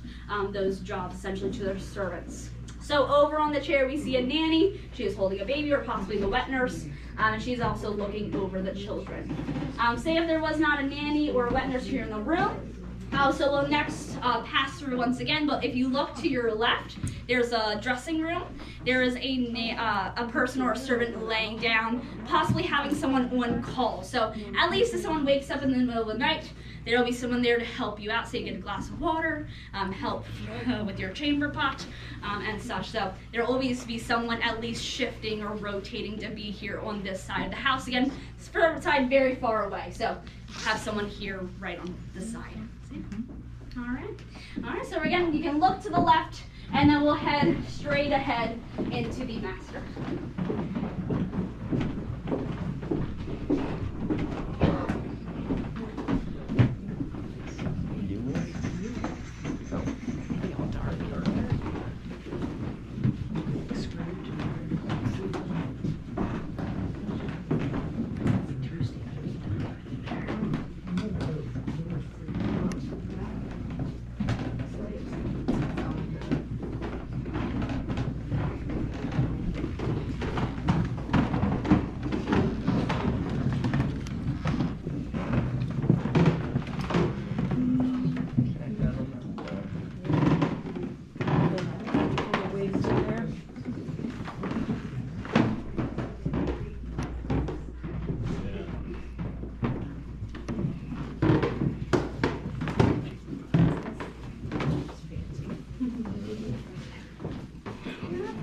S2: those jobs essentially to their servants. So over on the chair, we see a nanny. She is holding a baby, or possibly the wet nurse. And she's also looking over the children. Say if there was not a nanny or a wet nurse here in the room, so we'll next pass through once again, but if you look to your left, there's a dressing room. There is a person or a servant laying down, possibly having someone on call. So at least if someone wakes up in the middle of the night, there'll be someone there to help you out. So you get a glass of water, help with your chamber pot, and such. So there'll always be someone at least shifting or rotating to be here on this side of the house. Again, this side very far away, so have someone here right on the side. All right, so again, you can look to the left, and then we'll head straight ahead into the master.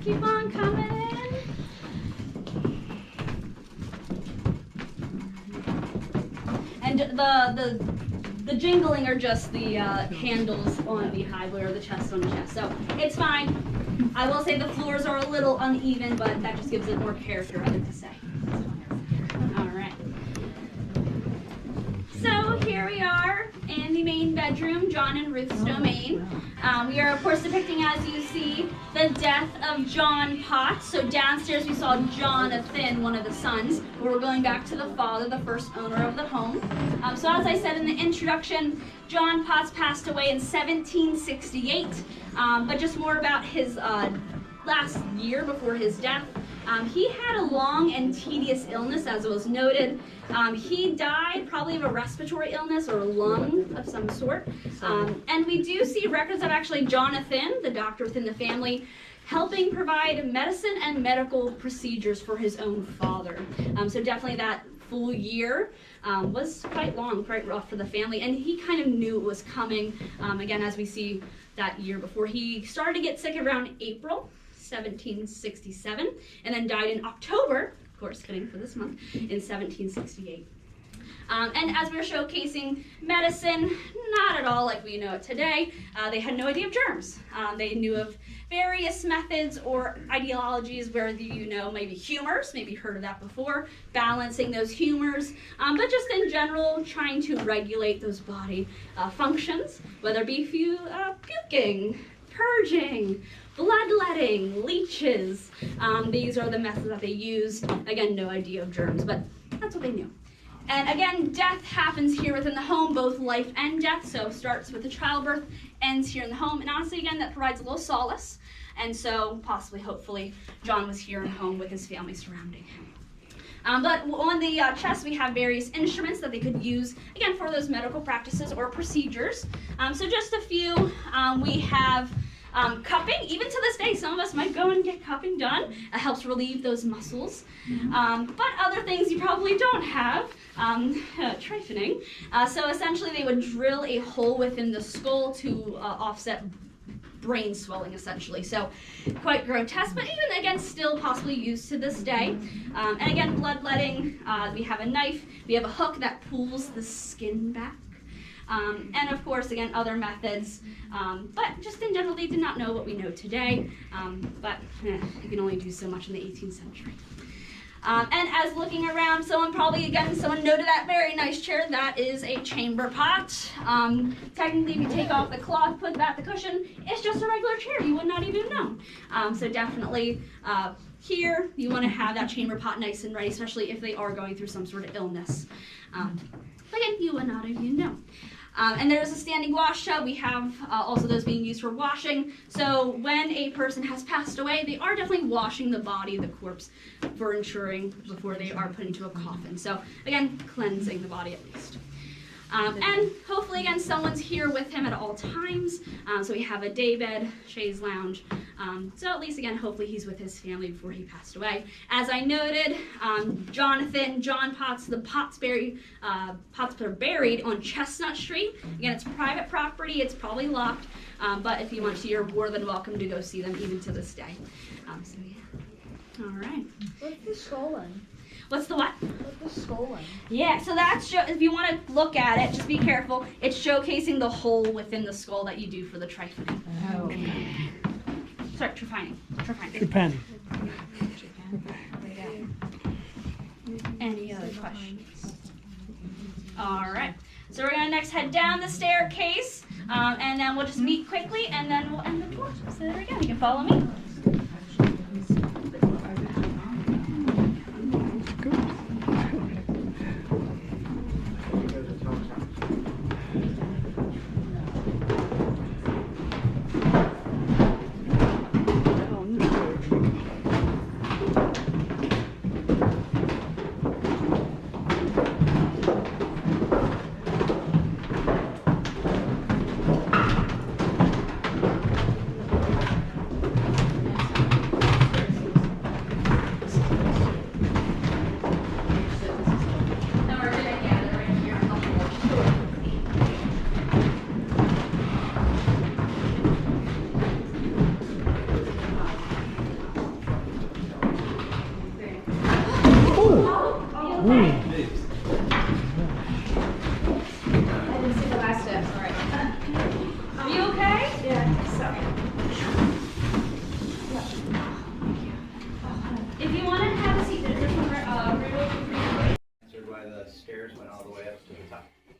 S2: Keep on coming in. And the jingling are just the handles on the highway or the chest on the chest. So it's fine. I will say the floors are a little uneven, but that just gives it more character, I like to say. All right. So here we are in the main bedroom, John and Ruth's domain. We are, of course, depicting, as you see, the death of John Potts. So downstairs we saw Jonathan, one of the sons, but we're going back to the father, the first owner of the home. So as I said in the introduction, John Potts passed away in 1768, but just more about his last year before his death. He had a long and tedious illness, as was noted. He died probably of a respiratory illness or a lung of some sort. And we do see records of actually Jonathan, the doctor within the family, helping provide medicine and medical procedures for his own father. So definitely that full year was quite long, quite rough for the family, and he kind of knew it was coming. Again, as we see that year before, he started to get sick around April 1767, and then died in October, of course, fitting for this month, in 1768. And as we're showcasing medicine, not at all like we know it today. They had no idea of germs. They knew of various methods or ideologies where you know maybe humors, maybe heard of that before, balancing those humors, but just in general trying to regulate those body functions, whether it be puking, purging, bloodletting, leeches. These are the methods that they used. Again, no idea of germs, but that's what they knew. And again, death happens here within the home, both life and death. So starts with the childbirth, ends here in the home. And honestly, again, that provides a little solace. And so possibly, hopefully, John was here in home with his family surrounding him. But on the chest, we have various instruments that they could use, again, for those medical practices or procedures. So just a few. We have cupping. Even to this day, some of us might go and get cupping done. It helps relieve those muscles. But other things you probably don't have, trifling. So essentially, they would drill a hole within the skull to offset brain swelling, essentially. So quite grotesque, but even again still possibly used to this day. And again, bloodletting, we have a knife, we have a hook that pulls the skin back. And of course, again, other methods, but just in general, they did not know what we know today, but you can only do so much in the 18th century. And as looking around, someone noted that very nice chair. That is a chamber pot. Technically, if you take off the cloth, put back the cushion, it's just a regular chair. You would not even know. So definitely here, you want to have that chamber pot nice and ready, especially if they are going through some sort of illness. Again, you would not even know. And there's a standing wash tub. We have also those being used for washing. So when a person has passed away, they are definitely washing the body of the corpse for ensuring before they are put into a coffin. So again, cleansing the body at least. And hopefully, again, someone's here with him at all times. So we have a daybed, chaise lounge. So at least, again, hopefully he's with his family before he passed away. As I noted, John Potts, the Potts are buried on Chestnut Street. Again, it's private property. It's probably locked. But if you want to, you're more than welcome to go see them even to this day. So yeah. All right.
S8: What's the skull in?
S2: What's the what?
S8: What's the skull in?
S2: Yeah, so that's, if you want to look at it, just be careful. It's showcasing the hole within the skull that you do for the trifling.
S8: Oh.
S2: Sorry, trepanning.
S1: Trepanning.
S2: Any other questions? All right. So we're going to next head down the staircase, and then we'll just meet quickly, and then we'll end the tour. So there we go. You can follow me.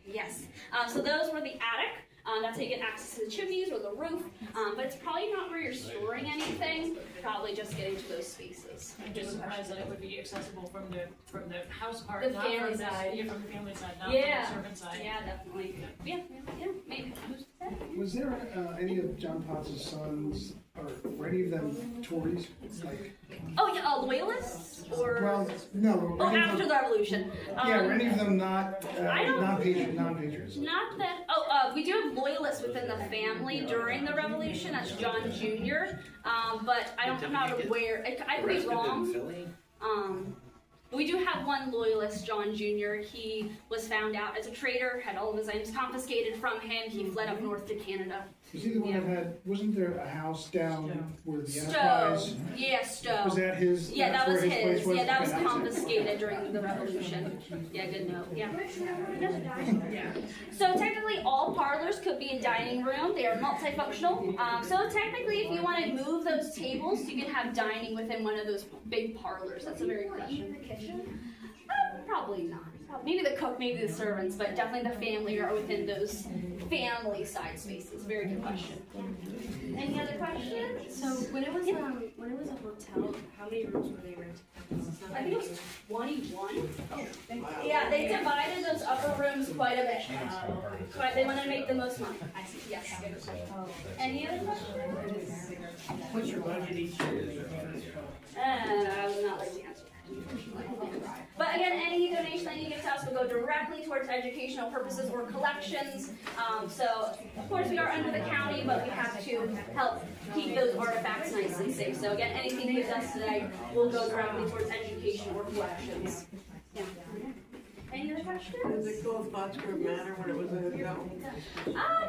S2: Yes. So those were the attic. That's how you get access to the chimneys or the roof. But it's probably not where you're storing anything. Probably just getting to those spaces.
S4: I'm just surprised that it would be accessible from the house part,
S2: The
S4: not
S2: family
S4: from the,
S2: side.
S4: yeah, from the family side, not
S2: Yeah.
S4: from the servant side.
S2: Yeah, definitely. Yeah, maybe.
S7: Was there any of John Potts' sons, or were any of them Tories? Like,
S2: Oh yeah, loyalists or
S7: well, no. Were any of
S2: after
S7: them,
S2: the revolution.
S7: yeah, were any of them not
S2: I don't-
S7: non-patriots?
S2: Not that. We do have loyalists within the family during the revolution. That's John Jr. But I'm not aware. I could be wrong. But we do have one loyalist, John Jr. He was found out as a traitor, had all of his items confiscated from him. He fled up north to Canada.
S7: Was he the one that had? Wasn't there a house down where the
S2: Stowe.
S7: Enterprise?
S2: Yeah, Stowe.
S7: Was that his?
S2: Yeah, that
S7: that's
S2: was
S7: where
S2: his.
S7: place
S2: Yeah, that was
S7: Okay,
S2: confiscated during the revolution. Yeah, good note. Yeah. So technically, all parlors could be a dining room. They are multifunctional. So technically, if you want to move those tables, you can have dining within one of those big parlors. That's a very good question. Probably not. maybe the cook, maybe the servants, but definitely the family are within those family side spaces. Very good question. Any other questions?
S9: So when it was a hotel, how many rooms were they renting?
S2: I think it was 21. Yeah, they divided those upper rooms quite a bit. They wanted to make the most money. I see. Yes. Any other questions?
S4: What's your budget each year?
S2: I would not like to answer. But again, any donation that you give to us will go directly towards educational purposes or collections. So, of course, we are under the county, but we have to help keep those artifacts nice and safe. So, again, anything you give us today will go directly towards education or collections. Yeah. Any other questions?
S10: Was it called Pottsgrove Manor when it was a hotel?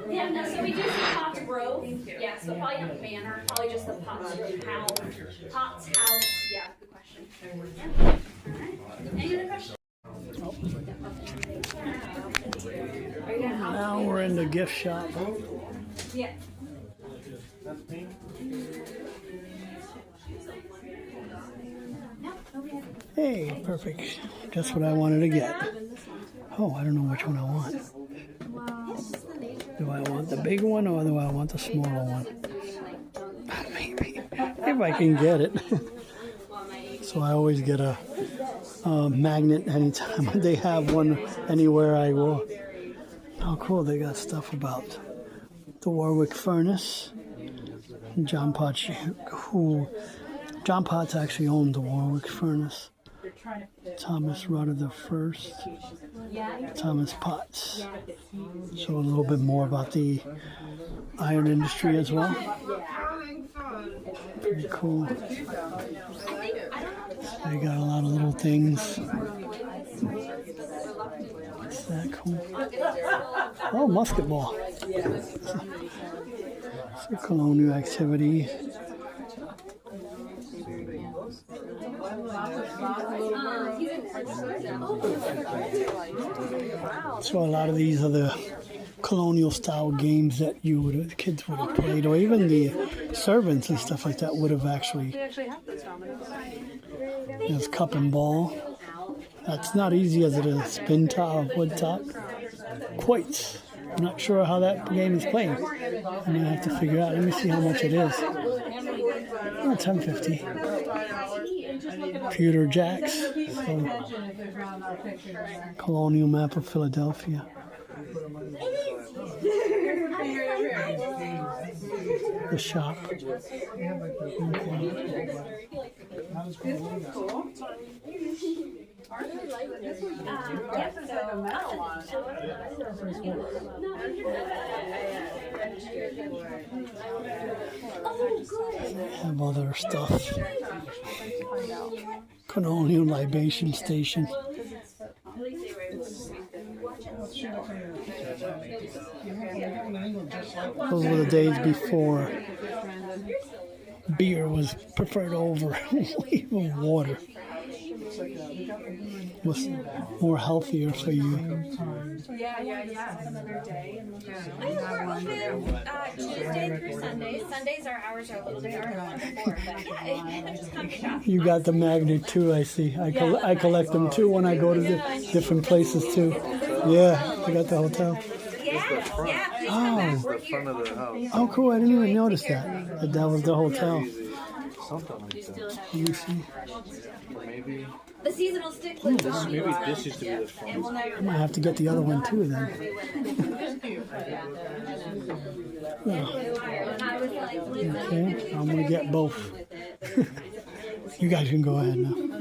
S2: Yeah, no, so we do see Pottsgrove. Yes, but probably not Manor. Probably just the Pottsgrove house. Potts house. Yeah, good question. Yeah. All right. Any other questions?
S1: Now we're in the gift shop.
S2: Yeah.
S1: Hey, perfect. That's what I wanted to get. Oh, I don't know which one I want. Do I want the big one or do I want the smaller one? Maybe. If I can get it. So I always get a magnet anytime they have one anywhere I go. Oh, cool. They got stuff about the Warwick furnace. John Potts, John Potts actually owned the Warwick furnace. Thomas Rudder the First, Thomas Potts. So a little bit more about the iron industry as well. Pretty cool. They got a lot of little things. Is that cool? Oh, musket ball. It's a colonial activity. So a lot of these are the colonial style games that the kids would have played, or even the servants and stuff like that would have actually. There's cup and ball. That's not easy as it is. Spin top, wood top. Quoits. I'm not sure how that game is played. I'm gonna have to figure out. Let me see how much it is. Oh, $10.50. Pewter jacks. So, colonial map of Philadelphia. The shop. Have other stuff. Colonial libation station. Those were the days before beer was preferred over even water. Was more healthier for you.
S9: Tuesday through Sundays. Sundays our hours are a little bit before, but just come shop.
S1: You got the magnet too, I see. I collect them too when I go to the different places too. Yeah, I got the hotel. Oh. Oh, cool. I didn't even notice that that was the hotel. You see?
S10: Maybe.
S2: The seasonal stick.
S10: Maybe this used to be the front.
S1: I might have to get the other one too then. Okay, I'm gonna get both. You guys can go ahead now.